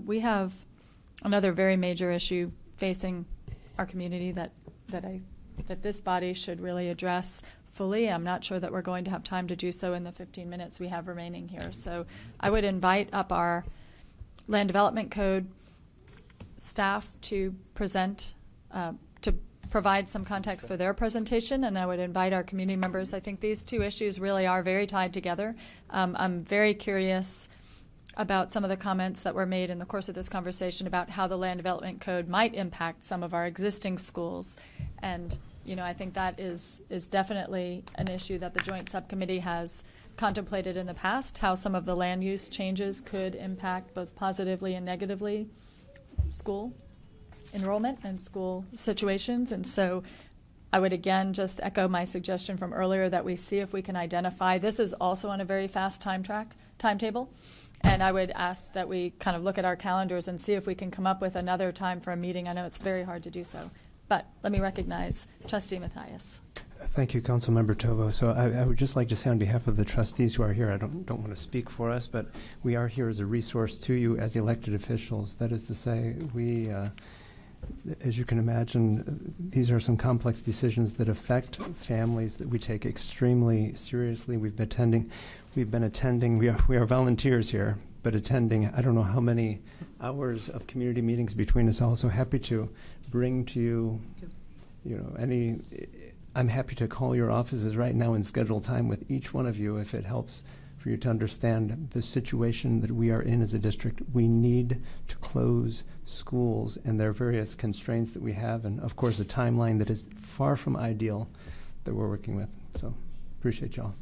We have another very major issue facing our community that this body should really address fully. I'm not sure that we're going to have time to do so in the 15 minutes we have remaining here. So I would invite up our Land Development Code staff to present, to provide some context for their presentation, and I would invite our community members. I think these two issues really are very tied together. I'm very curious about some of the comments that were made in the course of this conversation about how the Land Development Code might impact some of our existing schools. And I think that is definitely an issue that the Joint Subcommittee has contemplated in the past, how some of the land use changes could impact both positively and negatively school enrollment and school situations. And so I would again just echo my suggestion from earlier that we see if we can identify. This is also on a very fast timetable. And I would ask that we kind of look at our calendars and see if we can come up with another time for a meeting. I know it's very hard to do so. But let me recognize Trustee Mathias. Thank you, Councilmember Tovo. So I would just like to say on behalf of the trustees who are here, I don't want to speak for us, but we are here as a resource to you as elected officials. That is to say, we, as you can imagine, these are some complex decisions that affect families that we take extremely seriously. We've been attending, we are volunteers here, but attending, I don't know how many hours of community meetings between us all. So happy to bring to you, I'm happy to call your offices right now and schedule time with each one of you if it helps for you to understand the situation that we are in as a district. We need to close schools, and there are various constraints that we have, and of course a timeline that is far from ideal that we're working with. So appreciate y'all.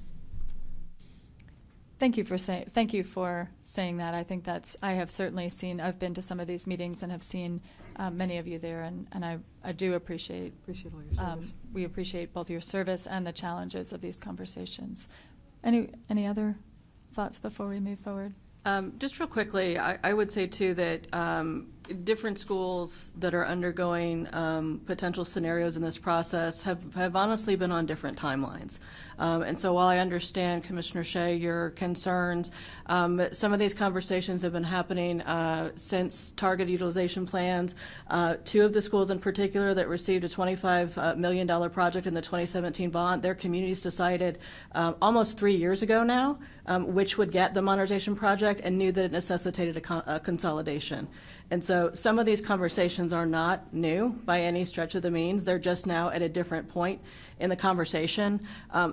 Thank you for saying that. I think I have certainly seen. I've been to some of these meetings and have seen many of you there, and I do appreciate all your service. We appreciate both your service and the challenges of these conversations. Any other thoughts before we move forward? Just real quickly, I would say too that different schools that are undergoing potential scenarios in this process have honestly been on different timelines. And so while I understand, Commissioner Shea, your concerns, some of these conversations have been happening since target utilization plans. Two of the schools in particular that received a $25 million project in the 2017 bond, their communities decided almost 3 years ago now which would get the modernization project and knew that it necessitated a consolidation. And so some of these conversations are not new by any stretch of the means. They're just now at a different point in the conversation.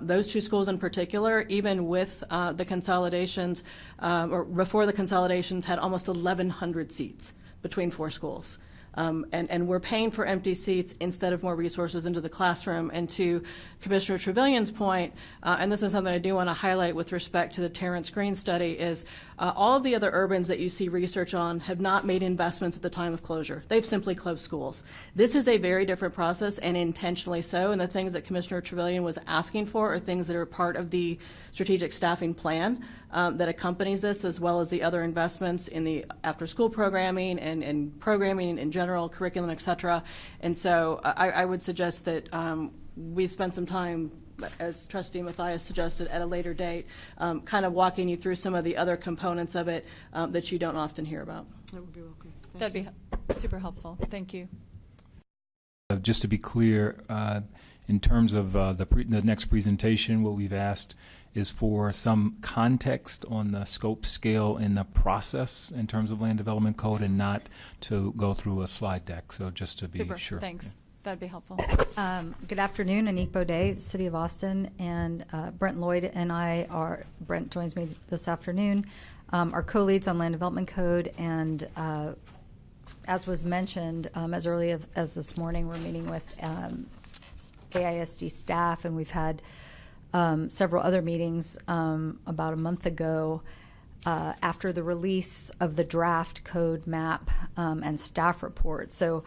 Those two schools in particular, even with the consolidations, or before the consolidations, had almost 1,100 seats between four schools. And we're paying for empty seats instead of more resources into the classroom. And to Commissioner Trevillion's point, and this is something I do want to highlight with respect to the Terrence Green study, is all of the other urbans that you see research on have not made investments at the time of closure. They've simply closed schools. This is a very different process, and intentionally so, and the things that Commissioner Trevelyan was asking for are things that are part of the strategic staffing plan that accompanies this, as well as the other investments in the after-school programming and programming in general, curriculum, et cetera. And so I would suggest that we spend some time, as Trustee Mathias suggested, at a later date, kind of walking you through some of the other components of it that you don't often hear about. That would be welcome. That'd be super helpful. Thank you. Just to be clear, in terms of the next presentation, what we've asked is for some context on the scope, scale, and the process in terms of land development code, and not to go through a slide deck. So just to be Super. sure. Thanks. Yeah. That'd be helpful. Good afternoon, Anique Baudet, City of Austin, and Brent Lloyd and I are, Brent joins me this afternoon, are co-leads on land development code, and as was mentioned, as early as this morning, we're meeting with AISD staff, and we've had several other meetings about a month ago after the release of the draft code map and staff report. So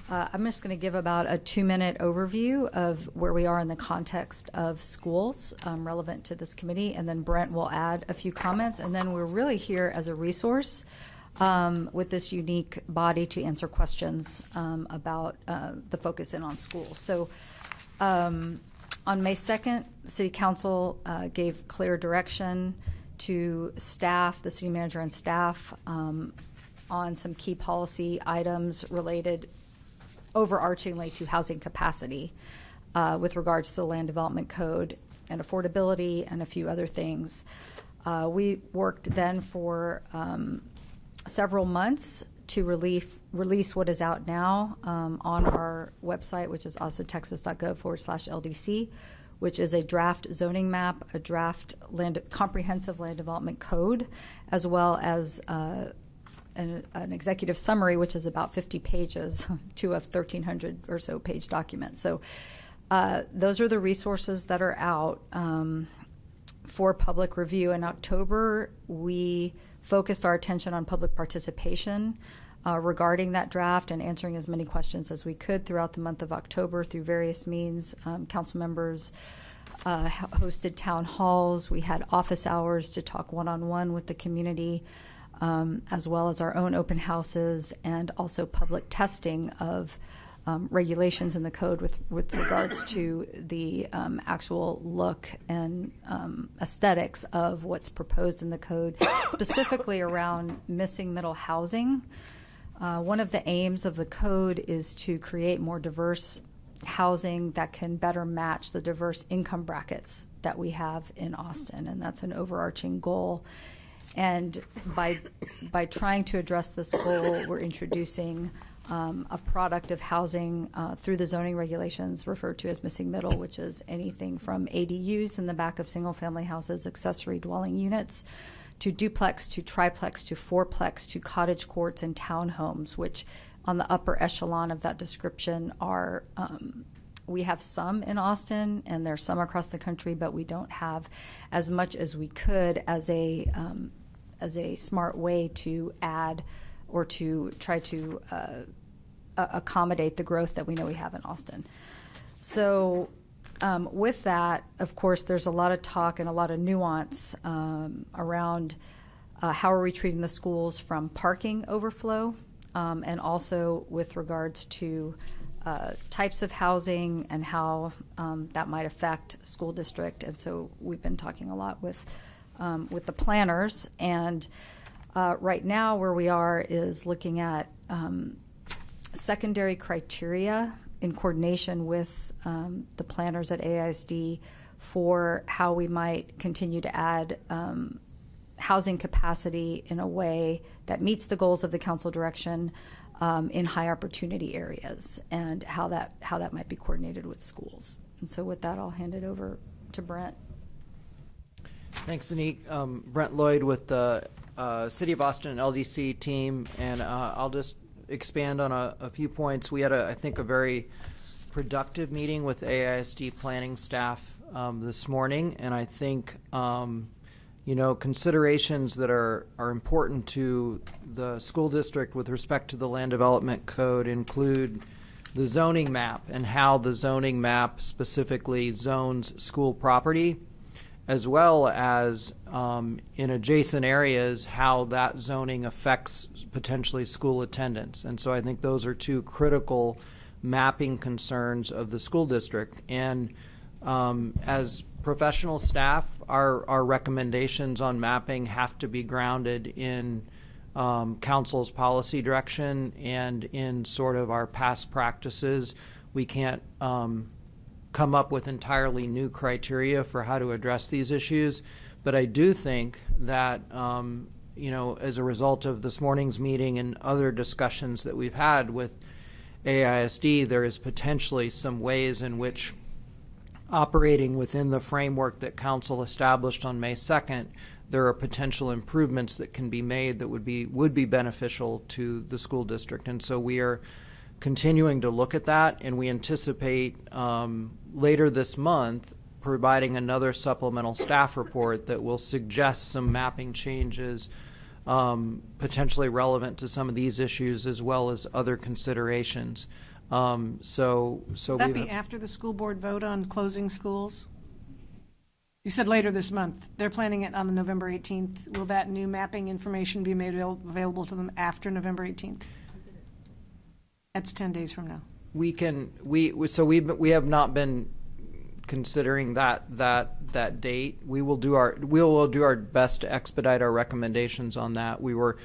I'm just going to give about a 2-minute overview of where we are in the context of schools relevant to this committee, and then Brent will add a few comments, and then we're really here as a resource with this unique body to answer questions about the focus in on schools. So on May 2nd, City Council gave clear direction to staff, the city manager and staff, on some key policy items related overarchingly to housing capacity with regards to the Land Development Code and affordability and a few other things. We worked then for several months to release what is out now on our website, which is austin.texas.gov/LDC, which is a draft zoning map, a draft comprehensive land development code, as well as an executive summary, which is about 50 pages to a 1,300 or so page document. So those are the resources that are out for public review. In October, we focused our attention on public participation regarding that draft and answering as many questions as we could throughout the month of October through various means. Council members hosted town halls. We had office hours to talk one-on-one with the community, as well as our own open houses and also public testing of regulations in the code with regards to the actual look and aesthetics of what's proposed in the code, specifically around missing middle housing. One of the aims of the code is to create more diverse housing that can better match the diverse income brackets that we have in Austin, and that's an overarching goal. And by trying to address this goal, we're introducing a product of housing through the zoning regulations referred to as missing middle, which is anything from ADUs in the back of single-family houses, accessory dwelling units, to duplex, to triplex, to fourplex, to cottage courts and townhomes, which on the upper echelon of that description are, we have some in Austin and there's some across the country, but we don't have as much as we could as a smart way to add or to try to accommodate the growth that we know we have in Austin. So with that, of course, there's a lot of talk and a lot of nuance around how are we treating the schools from parking overflow, and also with regards to types of housing and how that might affect school district. And so we've been talking a lot with the planners, and right now where we are is looking at secondary criteria in coordination with the planners at AISD for how we might continue to add housing capacity in a way that meets the goals of the council direction in high opportunity areas, and how that might be coordinated with schools. And so with that, I'll hand it over to Brent. Thanks, Anique. Brent Lloyd with the City of Austin and LDC team, and I'll just expand on a few points. We had, I think, a very productive meeting with AISD planning staff this morning, and I think considerations that are important to the school district with respect to the Land Development Code include the zoning map and how the zoning map specifically zones school property, as well as in adjacent areas how that zoning affects potentially school attendance. And so I think those are two critical mapping concerns of the school district. And as professional staff, our recommendations on mapping have to be grounded in council's policy direction and in sort of our past practices. We can't come up with entirely new criteria for how to address these issues. But I do think that, as a result of this morning's meeting and other discussions that we've had with AISD, there is potentially some ways in which operating within the framework that council established on May 2nd, there are potential improvements that can be made that would be beneficial to the school district. And so we are continuing to look at that, and we anticipate later this month providing another supplemental staff report that will suggest some mapping changes potentially relevant to some of these issues as well as other considerations. Will that be after the school board vote on closing schools? You said later this month. They're planning it on the November 18th. Will that new mapping information be made available to them after November 18th? That's 10 days from now. We have not been considering that date. We will do our best to expedite our recommendations on that. We were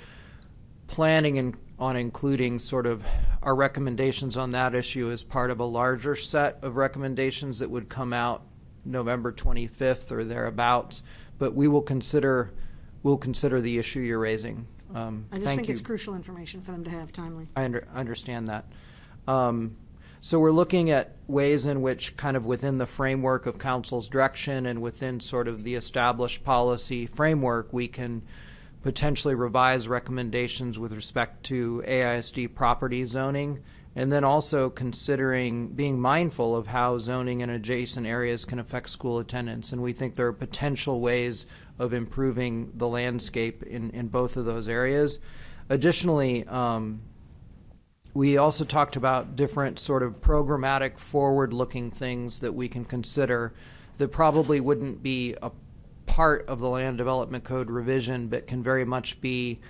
planning on including sort of our recommendations on that issue as part of a larger set of recommendations that would come out November 25th or thereabouts. But we'll consider the issue you're raising. I just thank think you. it's crucial information for them to have timely. I understand that. So we're looking at ways in which, kind of within the framework of council's direction and within sort of the established policy framework, we can potentially revise recommendations with respect to AISD property zoning, and then also considering being mindful of how zoning in adjacent areas can affect school attendance. And we think there are potential ways of improving the landscape in both of those areas. Additionally, we also talked about different sort of programmatic forward-looking things that we can consider that probably wouldn't be a part of the Land Development Code revision, but can very much be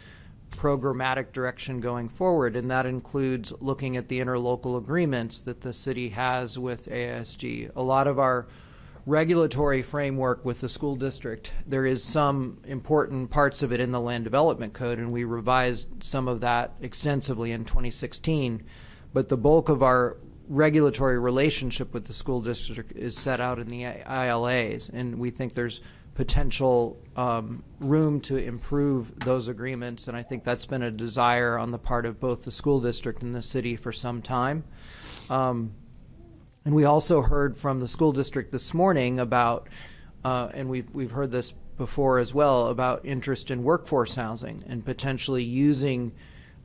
programmatic direction going forward. And that includes looking at the interlocal agreements that the city has with AISD. A lot of our regulatory framework with the school district, there is some important parts of it in the Land Development Code, and we revised some of that extensively in 2016. But the bulk of our regulatory relationship with the school district is set out in the ILAs, and we think there's potential room to improve those agreements, and I think that's been a desire on the part of both the school district and the city for some time. And we also heard from the school district this morning about, and we've heard this before as well, about interest in workforce housing and potentially using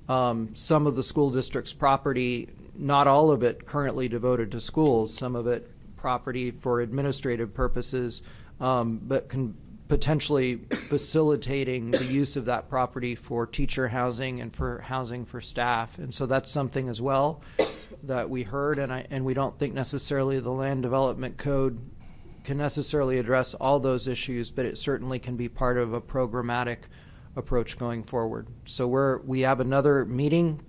some of the school district's property, not all of it currently devoted to schools, some of it property for administrative purposes, but potentially facilitating the use of that property for teacher housing and for housing for staff. And so that's something as well that we heard, and we don't think necessarily the Land Development Code can necessarily address all those issues, but it certainly can be part of a programmatic approach going forward. So we have another meeting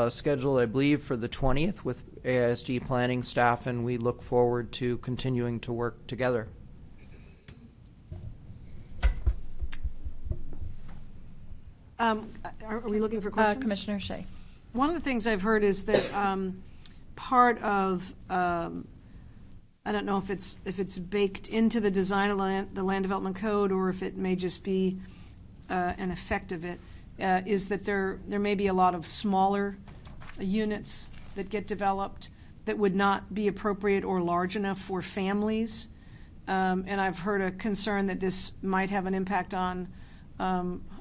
scheduled, I believe, for the 20th with AISD planning staff, and we look forward to continuing to work together. Are we looking for questions? Commissioner Shea. One of the things I've heard is that part of I don't know if it's baked into the design of the Land Development Code, or if it may just be an effect of it, is that there may be a lot of smaller units that get developed that would not be appropriate or large enough for families. And I've heard a concern that this might have an impact on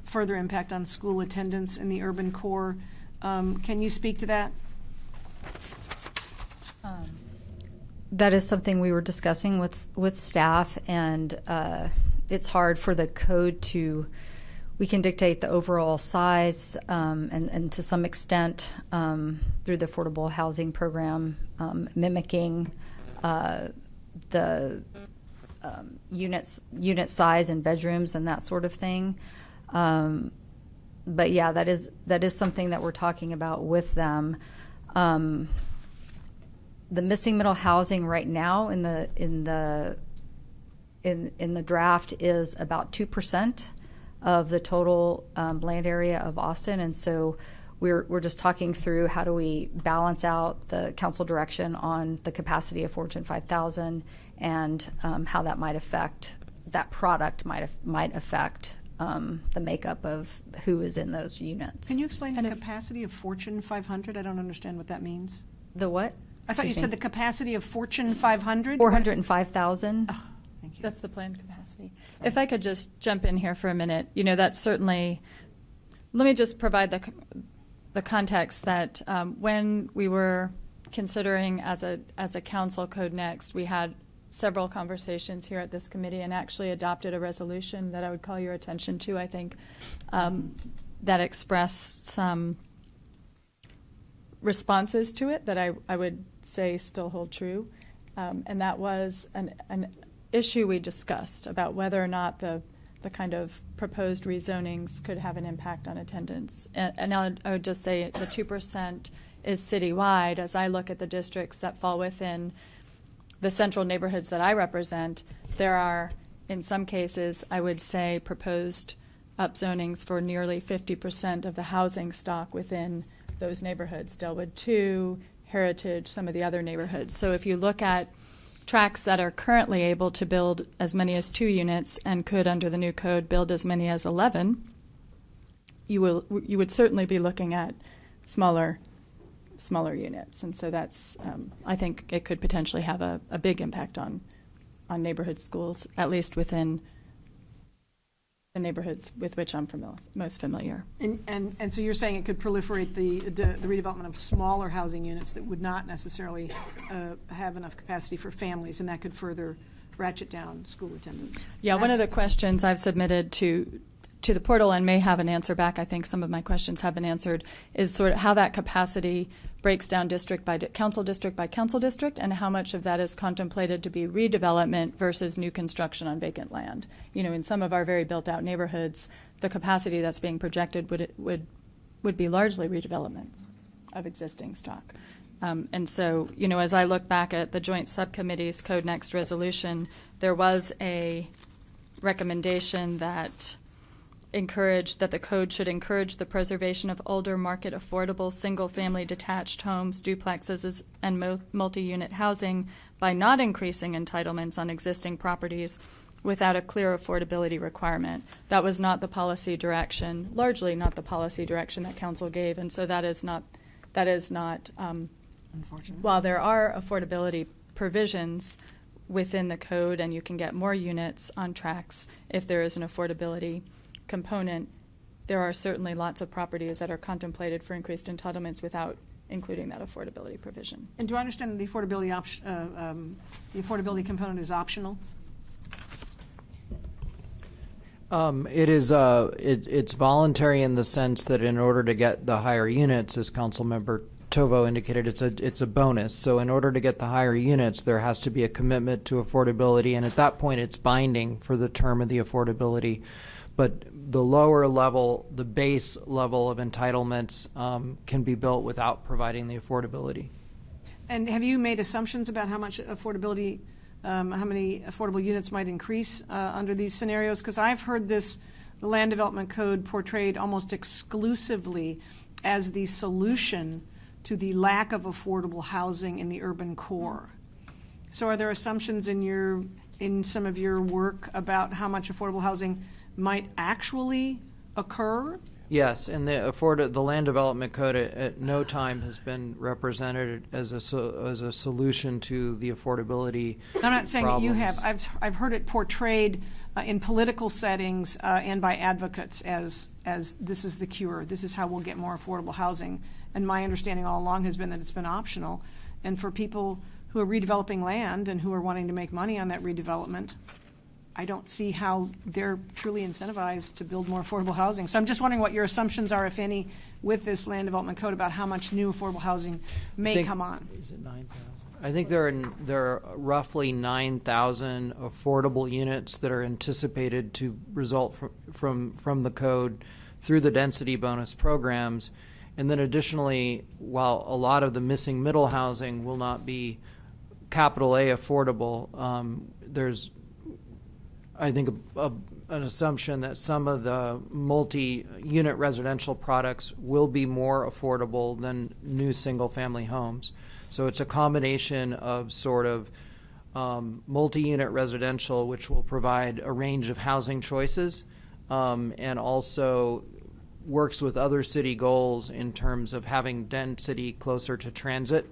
further impact on school attendance in the urban core. Can you speak to that? That is something we were discussing with staff, and it's hard for the code to. We can dictate the overall size, and to some extent through the affordable housing program, mimicking the unit size and bedrooms and that sort of thing. But yeah, that is something that we're talking about with them. The missing middle housing right now in the draft is about 2% of the total land area of Austin, and so we're just talking through how do we balance out the council direction on the capacity of Fortune 5000 and how that might affect that product might affect the makeup of who is in those units. Can you explain the capacity of Fortune 500? I don't understand what that means. The what? I thought you said the capacity of Fortune 500? 405,000. Oh, thank you. That's the planned capacity. If I could just jump in here for a minute, that's certainly. Let me just provide the context that when we were considering as a council code next, we had several conversations here at this committee and actually adopted a resolution that I would call your attention to, I think, that expressed some responses to it that I would say still hold true. And that was an issue we discussed about whether or not the kind of proposed rezonings could have an impact on attendance. And I would just say the 2% is citywide. As I look at the districts that fall within the central neighborhoods that I represent, there are, in some cases, I would say, proposed upzonings for nearly 50% of the housing stock within those neighborhoods, Delwood 2, Heritage, some of the other neighborhoods. So if you look at tracts that are currently able to build as many as 2 units and could, under the new code, build as many as 11, you would certainly be looking at smaller units. And so that's, I think it could potentially have a big impact on neighborhood schools, at least within the neighborhoods with which I'm most familiar. And so you're saying it could proliferate the redevelopment of smaller housing units that would not necessarily have enough capacity for families, and that could further ratchet down school attendance. Yeah, one of the questions I've submitted to the portal and may have an answer back, I think some of my questions have been answered, is sort of how that capacity breaks down district by council district, and how much of that is contemplated to be redevelopment versus new construction on vacant land. You know, in some of our very built-out neighborhoods, the capacity that's being projected would be largely redevelopment of existing stock. And so, you know, as I look back at the joint subcommittee's Code Next resolution, there was a recommendation that the code should encourage the preservation of older, market affordable, single-family detached homes, duplexes, and multi-unit housing by not increasing entitlements on existing properties without a clear affordability requirement. That was not the policy direction, largely not the policy direction that council gave, and so that is not Unfortunately. while there are affordability provisions within the code and you can get more units on tracts if there is an affordability component, there are certainly lots of properties that are contemplated for increased entitlements without including that affordability provision. And do I understand that the affordability component is optional? It is. It's voluntary in the sense that in order to get the higher units, as Councilmember Tovo indicated, it's a bonus. So in order to get the higher units, there has to be a commitment to affordability, and at that point, it's binding for the term of the affordability. But the lower level, the base level of entitlements can be built without providing the affordability. And have you made assumptions about how much affordability, how many affordable units might increase under these scenarios? Because I've heard the Land Development Code portrayed almost exclusively as the solution to the lack of affordable housing in the urban core. So are there assumptions in some of your work about how much affordable housing might actually occur? Yes, and the Land Development Code at no time has been represented as a solution to the affordability. I'm not saying problems. that you have. I've heard it portrayed in political settings and by advocates as this is the cure. This is how we'll get more affordable housing. And my understanding all along has been that it's been optional. And for people who are redeveloping land and who are wanting to make money on that redevelopment, I don't see how they're truly incentivized to build more affordable housing. So I'm just wondering what your assumptions are, if any, with this Land Development Code about how much new affordable housing may come on. Is it 9,000? I think there are roughly 9,000 affordable units that are anticipated to result from the code through the density bonus programs. And then additionally, while a lot of the missing middle housing will not be capital A affordable, there's I think an assumption that some of the multi-unit residential products will be more affordable than new single-family homes. So it's a combination of sort of multi-unit residential, which will provide a range of housing choices, and also works with other city goals in terms of having density closer to transit.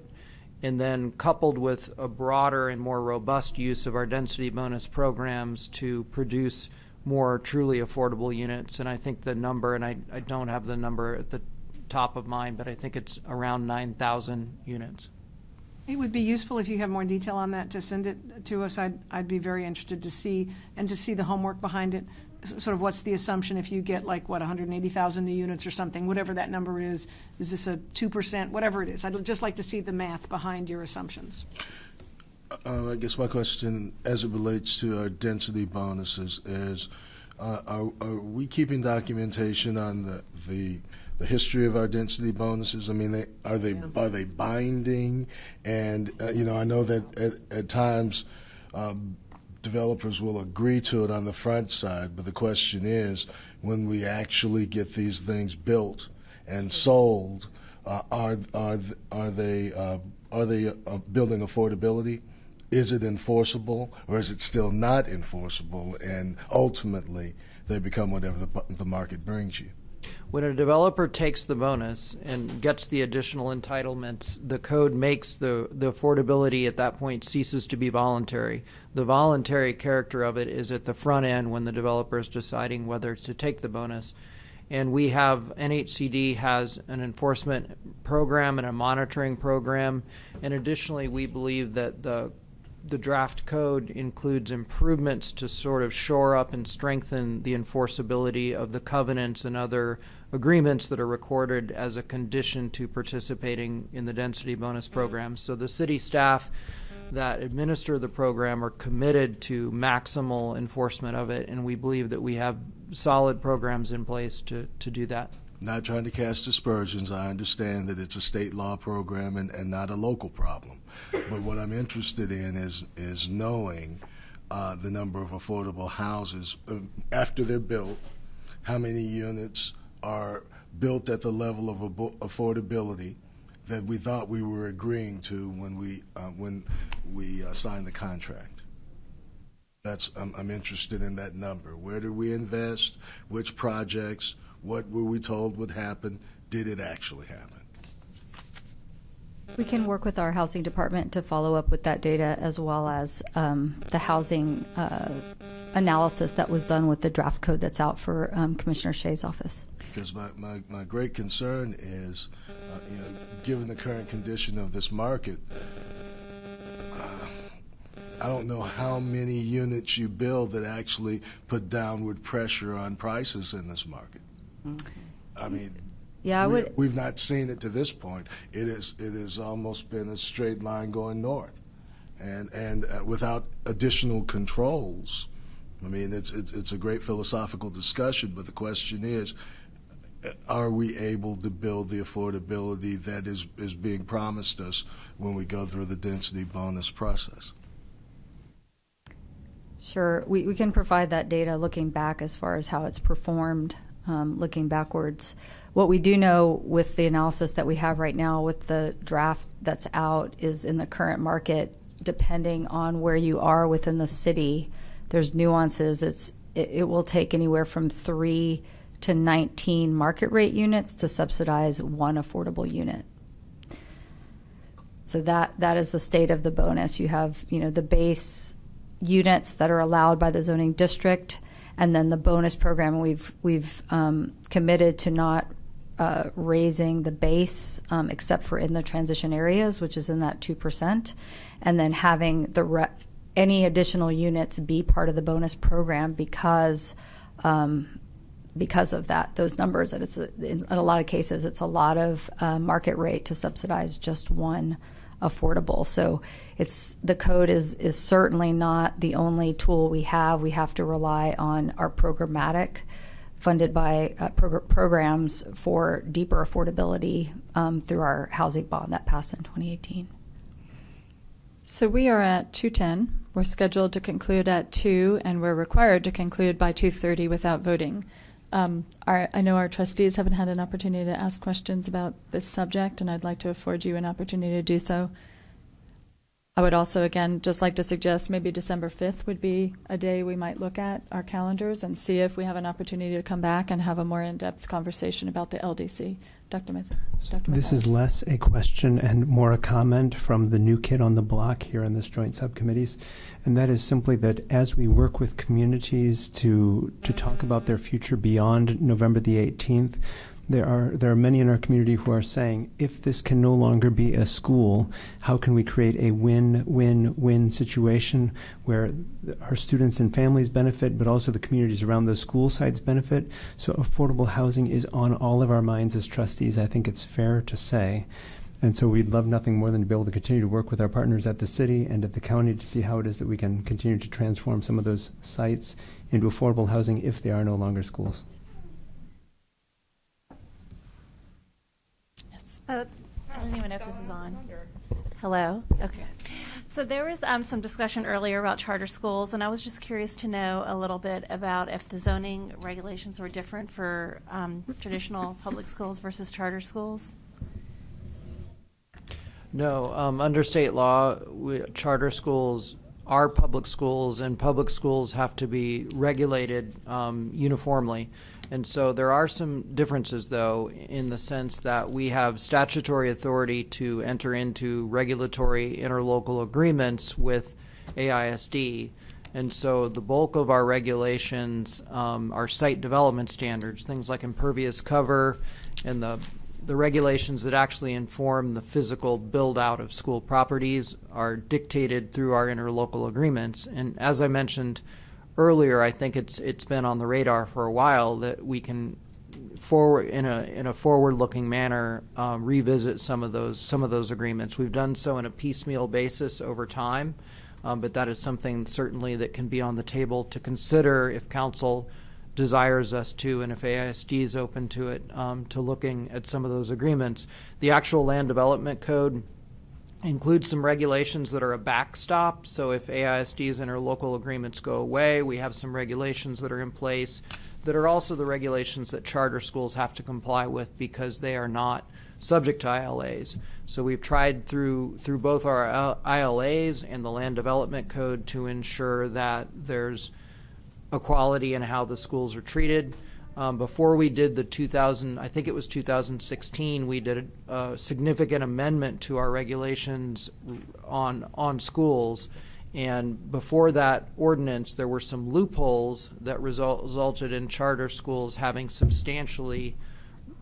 And then coupled with a broader and more robust use of our density bonus programs to produce more truly affordable units. And I think the number, and I don't have the number at the top of mind, but I think it's around 9,000 units. It would be useful if you have more detail on that to send it to us. I'd be very interested to see the homework behind it. Sort of what's the assumption if you get 180,000 new units or something, whatever that number is this a 2%, whatever it is. I'd just like to see the math behind your assumptions. I guess my question as it relates to our density bonuses is, are we keeping documentation on the history of our density bonuses? I mean, are they binding? And I know that at times developers will agree to it on the front side, but the question is, when we actually get these things built and sold, are they building affordability? Is it enforceable, or is it still not enforceable? And ultimately, they become whatever the market brings you. When a developer takes the bonus and gets the additional entitlements, the code makes the affordability at that point ceases to be voluntary. The voluntary character of it is at the front end when the developer is deciding whether to take the bonus. And we have, NHCD has an enforcement program and a monitoring program. And additionally, we believe that the draft code includes improvements to sort of shore up and strengthen the enforceability of the covenants and other agreements that are recorded as a condition to participating in the density bonus program. So the city staff that administer the program are committed to maximal enforcement of it, and we believe that we have solid programs in place to do that. Not trying to cast aspersions. I understand that it's a state law program and not a local problem. But what I'm interested in is knowing the number of affordable houses after they're built, how many units are built at the level of affordability that we thought we were agreeing to when we signed the contract. I'm interested in that number. Where did we invest? Which projects? What were we told would happen? Did it actually happen? We can work with our housing department to follow up with that data, as well as the housing analysis that was done with the draft code that's out for Commissioner Shea's office. Because my great concern is, given the current condition of this market, I don't know how many units you build that actually put downward pressure on prices in this market. I mean, we've not seen it to this point. It has almost been a straight line going north, and without additional controls. I mean, it's a great philosophical discussion, but the question is, are we able to build the affordability that is being promised us when we go through the density bonus process? Sure. We can provide that data looking back as far as how it's performed, looking backwards. What we do know with the analysis that we have right now with the draft that's out is in the current market, depending on where you are within the city, there's nuances. It will take anywhere from 3 to 19 market rate units to subsidize one affordable unit. So that is the state of the bonus. You have, the base units that are allowed by the zoning district, and then the bonus program. We've committed to not raising the base except for in the transition areas, which is in that 2%, and then having any additional units be part of the bonus program because of those numbers. That it's in a lot of cases it's a lot of market rate to subsidize just one affordable. So the code is certainly not the only tool we have. We have to rely on our programmatic, funded by programs for deeper affordability through our housing bond that passed in 2018. So we are at 2:10. We're scheduled to conclude at 2, and we're required to conclude by 2:30 without voting. I know our trustees haven't had an opportunity to ask questions about this subject, and I'd like to afford you an opportunity to do so. I would also, again, just like to suggest maybe December 5th would be a day we might look at our calendars and see if we have an opportunity to come back and have a more in-depth conversation about the LDC. Dr. This is less a question and more a comment from the new kid on the block here in this joint subcommittees, and that is simply that as we work with communities to talk about their future beyond November the 18th, there are many in our community who are saying, if this can no longer be a school, how can we create a win-win-win situation where our students and families benefit, but also the communities around the school sites benefit? So affordable housing is on all of our minds as trustees, I think it's fair to say. And so we'd love nothing more than to be able to continue to work with our partners at the city and at the county to see how it is that we can continue to transform some of those sites into affordable housing if they are no longer schools. I don't even know if this is on. Hello? Okay. So there was some discussion earlier about charter schools, and I was just curious to know a little bit about if the zoning regulations were different for traditional public schools versus charter schools. No, under state law, charter schools are public schools, and public schools have to be regulated uniformly. And so there are some differences, though, in the sense that we have statutory authority to enter into regulatory interlocal agreements with AISD. And so the bulk of our regulations are site development standards, things like impervious cover and the regulations that actually inform the physical build-out of school properties are dictated through our interlocal agreements. And as I mentioned earlier, I think it's been on the radar for a while that we can in a forward-looking manner revisit some of those agreements. We've done so in a piecemeal basis over time, but that is something certainly that can be on the table to consider if council desires us to, and if AISD is open to it, to looking at some of those agreements. The actual land development code includes some regulations that are a backstop. So if AISD's interlocal agreements go away, we have some regulations that are in place that are also the regulations that charter schools have to comply with because they are not subject to ILAs. So we've tried through both our ILAs and the land development code to ensure that there's equality in how the schools are treated. Before we did the 2016, we did a significant amendment to our regulations on schools. And before that ordinance, there were some loopholes that resulted in charter schools having substantially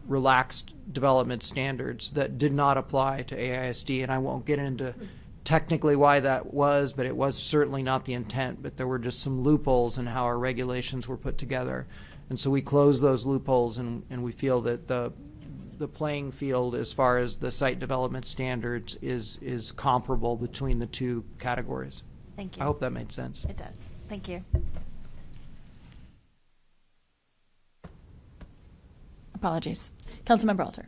relaxed development standards that did not apply to AISD. And I won't get into technically why that was, but it was certainly not the intent. But there were just some loopholes in how our regulations were put together. And so we closed those loopholes, and we feel that the playing field as far as the site development standards is comparable between the two categories. Thank you. I hope that made sense. It does. Thank you. Apologies. Councilmember Alter.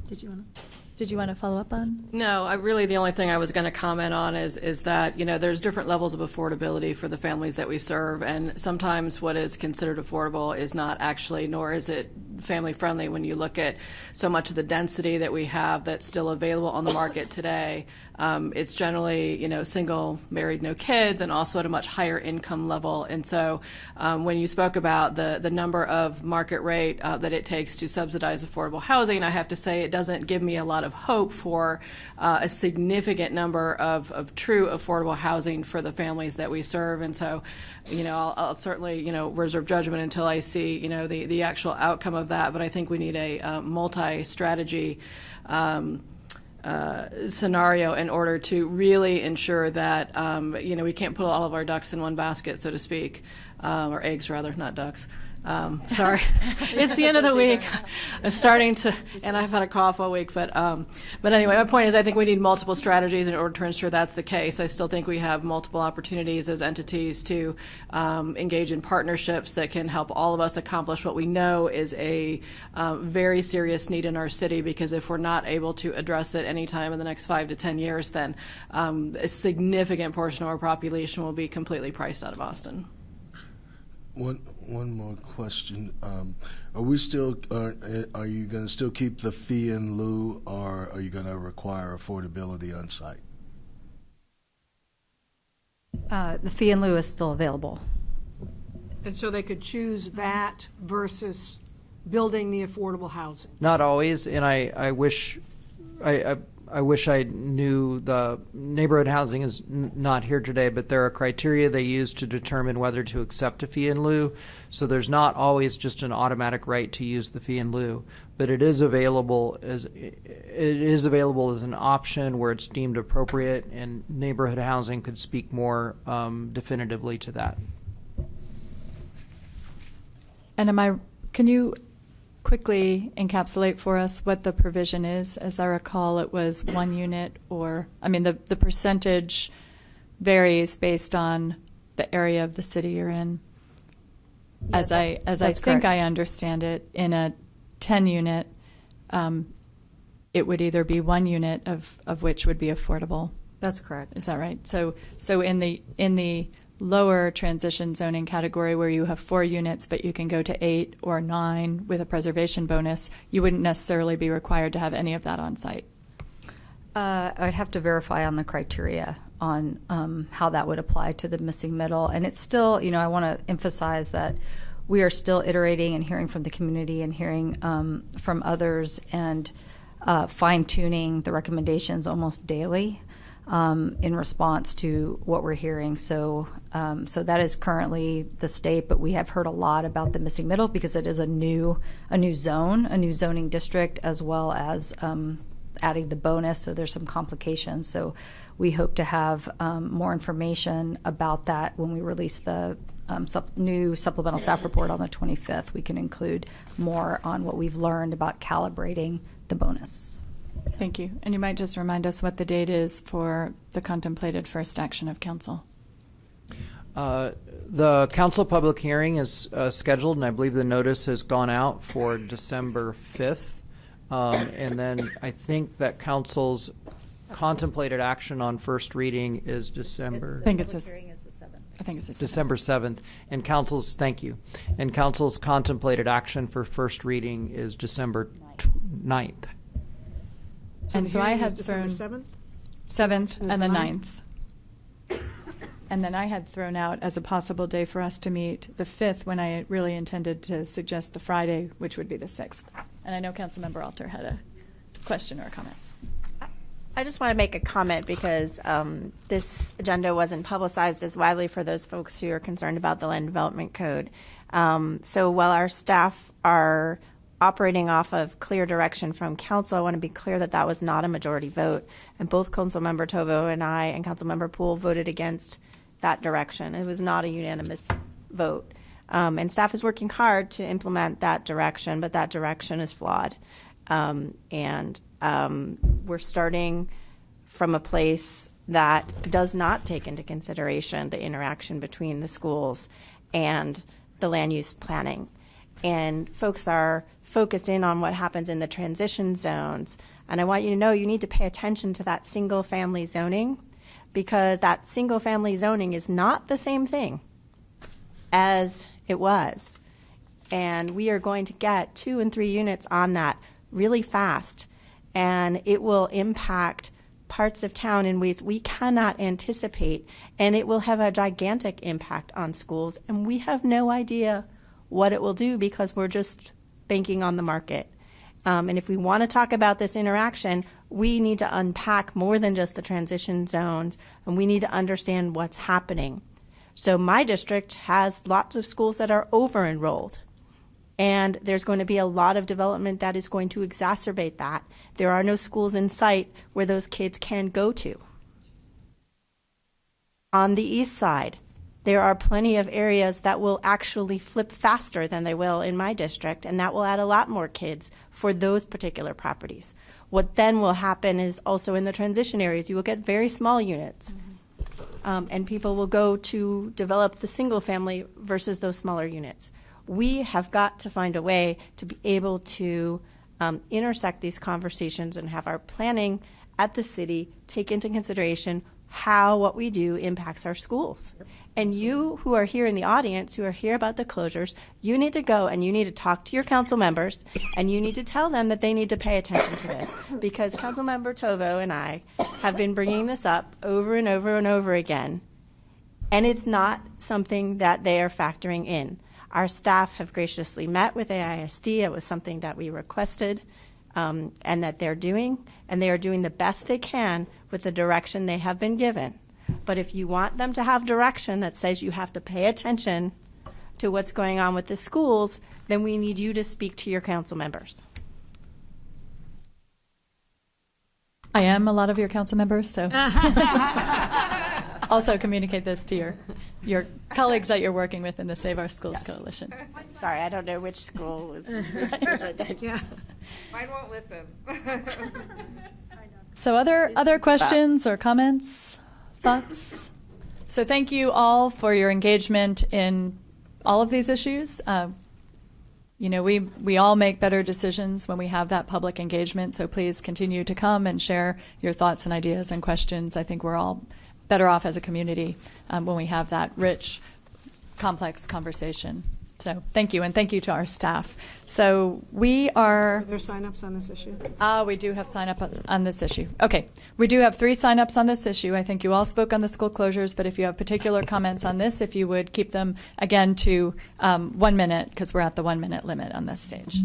Did you want to? Did you want to follow up on? No, the only thing I was going to comment on is that, there's different levels of affordability for the families that we serve, and sometimes what is considered affordable is not actually, nor is it family friendly when you look at so much of the density that we have that's still available on the market today. It's generally, single, married, no kids, and also at a much higher income level. And so when you spoke about the number of market rate that it takes to subsidize affordable housing, I have to say it doesn't give me a lot of hope for a significant number of true affordable housing for the families that we serve. And so, I'll certainly, reserve judgment until I see, the actual outcome of that. But I think we need a multi-strategy scenario in order to really ensure that we can't put all of our ducks in one basket, so to speak, or eggs rather, not ducks. Sorry, it's the end of the week. I'm starting to, and I've had a cough all week. But anyway, my point is, I think we need multiple strategies in order to ensure that's the case. I still think we have multiple opportunities as entities to engage in partnerships that can help all of us accomplish what we know is a very serious need in our city. Because if we're not able to address it anytime in the next 5 to 10 years, then a significant portion of our population will be completely priced out of Austin. One more question. Are we still? Are you going to still keep the fee in lieu, or are you going to require affordability on site? The fee in lieu is still available. And so they could choose that versus building the affordable housing. Not always, and I wish I knew. The neighborhood housing is not here today, but there are criteria they use to determine whether to accept a fee in lieu. So there's not always just an automatic right to use the fee in lieu, but it is available as an option where it's deemed appropriate, and neighborhood housing could speak more definitively to that. And can you quickly encapsulate for us what the provision is? As I recall, it was 1 unit, or the percentage varies based on the area of the city you're in. Yeah, as I think correct. I understand it, in a 10 unit, it would either be 1 unit of which would be affordable, That's correct. Is that right? So in the lower transition zoning category where you have 4 units, but you can go to 8 or 9 with a preservation bonus, you wouldn't necessarily be required to have any of that on site. I'd have to verify on the criteria on how that would apply to the missing middle. And it's still, I want to emphasize that we are still iterating and hearing from the community and hearing from others and fine-tuning the recommendations almost daily in response to what we're hearing. So that is currently the state, but we have heard a lot about the missing middle because it is a new zone, a new zoning district, as well as adding the bonus. So there's some complications. So we hope to have more information about that when we release the new supplemental staff report on the 25th. We can include more on what we've learned about calibrating the bonus. Thank you. And you might just remind us what the date is for the contemplated first action of council. The council public hearing is scheduled, and I believe the notice has gone out for December 5th. And then I think that council's contemplated action on first reading is December. I think it's hearing is the 7th. I think it's the 7th. December 7th. And council's, thank you. And council's contemplated action for first reading is December 9th. And the so I hearing had is December thrown 7th? 7th and the 9th. And then I had thrown out as a possible day for us to meet the 5th when I really intended to suggest the Friday, which would be the 6th. And I know Councilmember Alter had a question or a comment. I just want to make a comment because this agenda wasn't publicized as widely for those folks who are concerned about the Land Development Code. So while our staff are operating off of clear direction from council, I want to be clear that that was not a majority vote. And both Councilmember Tovo and I and Councilmember Poole voted against that direction. It was not a unanimous vote. And staff is working hard to implement that direction, but that direction is flawed. We're starting from a place that does not take into consideration the interaction between the schools and the land use planning. And folks are focused in on what happens in the transition zones. And I want you to know you need to pay attention to that single family zoning, because that single family zoning is not the same thing as it was. And we are going to get 2 and 3 units on that really fast. And it will impact parts of town in ways we cannot anticipate. And it will have a gigantic impact on schools. And we have no idea what it will do because we're just banking on the market. And if we want to talk about this interaction, we need to unpack more than just the transition zones, and we need to understand what's happening. So my district has lots of schools that are over-enrolled, and there's going to be a lot of development that is going to exacerbate that. There are no schools in sight where those kids can go to. On the east side, there are plenty of areas that will actually flip faster than they will in my district, and that will add a lot more kids for those particular properties. What then will happen is also in the transition areas, you will get very small units, and people will go to develop the single family versus those smaller units. We have got to find a way to be able to intersect these conversations and have our planning at the city take into consideration how what we do impacts our schools. Yep. And you who are here in the audience, who are here about the closures, you need to go and you need to talk to your council members and you need to tell them that they need to pay attention to this, because Councilmember Tovo and I have been bringing this up over and over and over again, and it's not something that they are factoring in. Our staff have graciously met with AISD. It was something that we requested and that they're doing, and they are doing the best they can with the direction they have been given. But if you want them to have direction that says you have to pay attention to what's going on with the schools, then we need you to speak to your council members. I am a lot of your council members, so also communicate this to your colleagues that you're working with in the Save Our Schools Coalition. Sorry, I don't know which school was. Yeah. Mine won't listen. So other questions or comments, thoughts? So thank you all for your engagement in all of these issues. we all make better decisions when we have that public engagement. So please continue to come and share your thoughts and ideas and questions. I think we're all better off as a community when we have that rich, complex conversation. So thank you, and thank you to our staff. So we are... Are there sign-ups on this issue? We do have sign-ups on this issue. Okay, we do have 3 sign-ups on this issue. I think you all spoke on the school closures, but if you have particular comments on this, if you would keep them, again, to 1 minute, because we're at the 1 minute limit on this stage.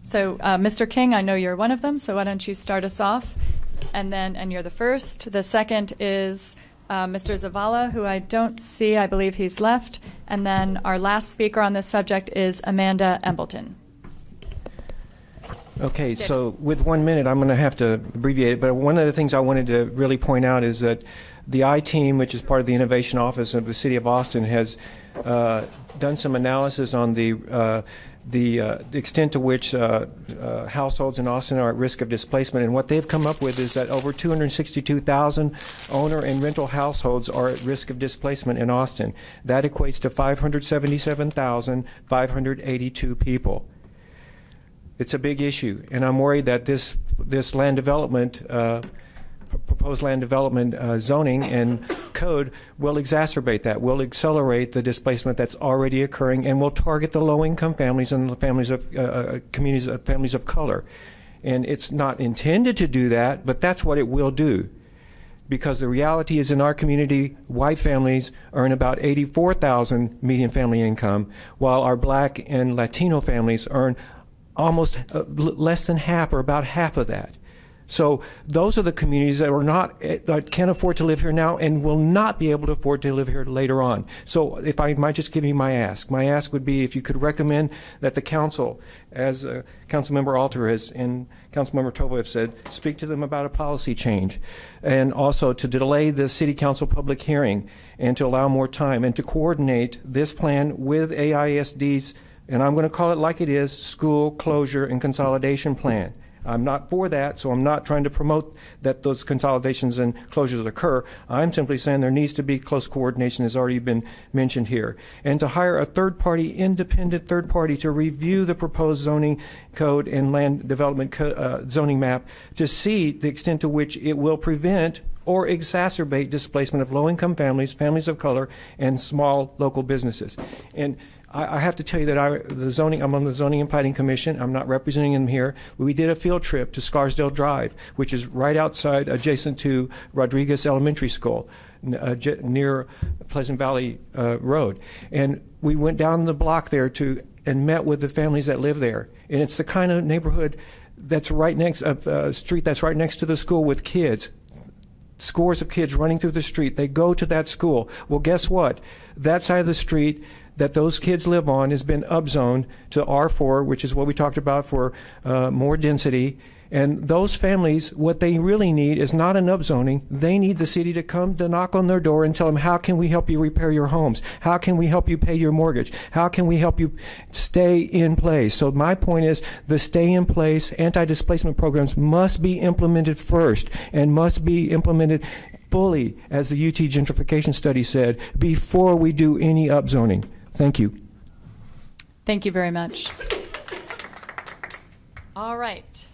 So Mr. King, I know you're one of them, so why don't you start us off? And you're the first. The second is... Mr. Zavala, who I don't see, I believe he's left. And then our last speaker on this subject is Amanda Embleton. Okay, so with 1 minute, I'm going to have to abbreviate it, but one of the things I wanted to really point out is that the I-Team, which is part of the Innovation Office of the City of Austin, has done some analysis on the extent to which households in Austin are at risk of displacement. And what they've come up with is that over 262,000 owner and rental households are at risk of displacement in Austin. That equates to 577,582 people. It's a big issue, and I'm worried that this land development proposed land development zoning and code will exacerbate that, will accelerate the displacement that's already occurring, and will target the low-income families and the families of families of color. And it's not intended to do that, but that's what it will do. Because the reality is, in our community, white families earn about $84,000 median family income, while our black and Latino families earn almost less than half, or about half of that. So those are the communities that can't afford to live here now and will not be able to afford to live here later on. So if I might just give you my ask would be if you could recommend that the council, as Councilmember Alter and Councilmember Tovo have said, speak to them about a policy change, and also to delay the city council public hearing and to allow more time, and to coordinate this plan with AISD's, and I'm going to call it like it is, school closure and consolidation plan. I'm not for that, so I'm not trying to promote that those consolidations and closures occur. I'm simply saying there needs to be close coordination, as already been mentioned here. And to hire a third-party, independent third party to review the proposed zoning code and land development zoning map to see the extent to which it will prevent or exacerbate displacement of low-income families, families of color, and small local businesses. And I have to tell you that I'm on the Zoning and Planning Commission. I'm not representing them here. We did a field trip to Scarsdale Drive, which is right outside, adjacent to Rodriguez Elementary School, near Pleasant Valley Road. And we went down the block there and met with the families that live there. And it's the kind of neighborhood that's right next, street that's right next to the school with kids. Scores of kids running through the street. They go to that school. Well, guess what? That side of the street that those kids live on has been upzoned to R4, which is what we talked about for more density. And those families, what they really need is not an upzoning. They need the city to come to knock on their door and tell them, how can we help you repair your homes? How can we help you pay your mortgage? How can we help you stay in place? So my point is, the stay in place anti-displacement programs must be implemented first, and must be implemented fully, as the UT gentrification study said, before we do any upzoning. Thank you. Thank you very much. All right.